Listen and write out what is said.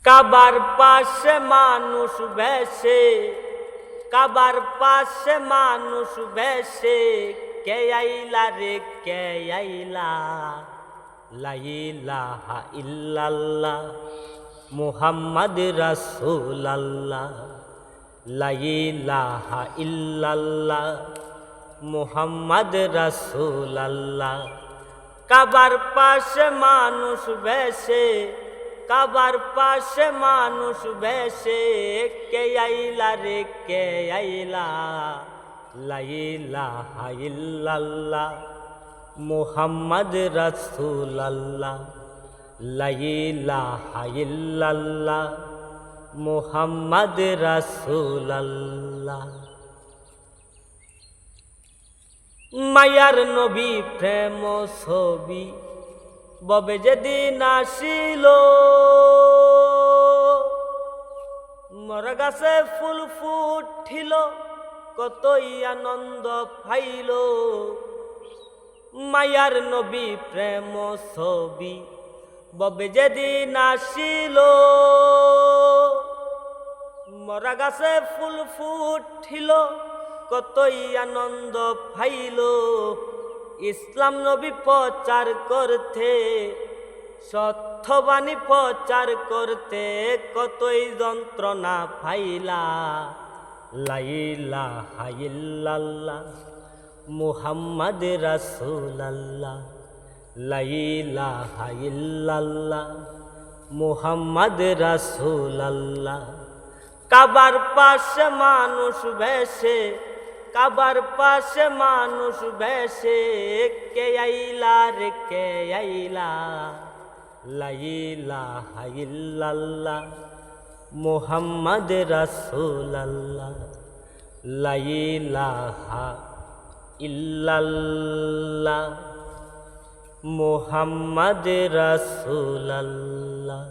কাবার পাশে মানুষ ভেসে, কাবার পাশে মানুষ ভেসে, কে আইলা রে কে আইলা, লা ইলাহা ইল্লাল্লাহ মুহাম্মদ রাসূলুল্লাহ, লা ইলাহা ইল্লাল্লাহ মুহাম্মদ রাসূলুল্লাহ। কাবার পাশে মানুষ ভেসে, কাবার পাশে মানুষ ভেসে, কে আইলা রে কে আইলা, লা ইলাহা ইল্লাল্লাহ মুহাম্মদ রাসূলুল্লাহ, লা ইলাহা ইল্লাল্লাহ মুহাম্মদ রাসূলুল্লাহ। মায়ার নবী প্রেম ছবি ববে যেদিন আসিল, মরা গাছে ফুল ফুটিল, কতই আনন্দ পাইল। মায়ার নবী প্রেম ছবি ববে যেদিন আসিল, মরা গাছে ফুল ফুটিল, কতই আনন্দ পাইল। ইসলাম নবী প্রচার করতে, সত্যবাণী প্রচার করতে, কতই যন্ত্রণা পাইলা, লা ইলাহা ইল্লাল্লাহ মুহাম্মদ রাসূলুল্লাহ, লা ইলাহা ইল্লাল্লাহ মুহাম্মদ রাসূলুল্লাহ। কাবার পাশে মানুষ ভেসে, কাবার পাশে মানুষ ভেসে, কে আইলা রে কে আইলা, লা ইলাহা ইল্লাল্লাহ মুহাম্মদ রাসূলুল্লাহ, লা ইলাহা ইল্লাল্লাহ মুহাম্মদ রাসূলুল্লাহ।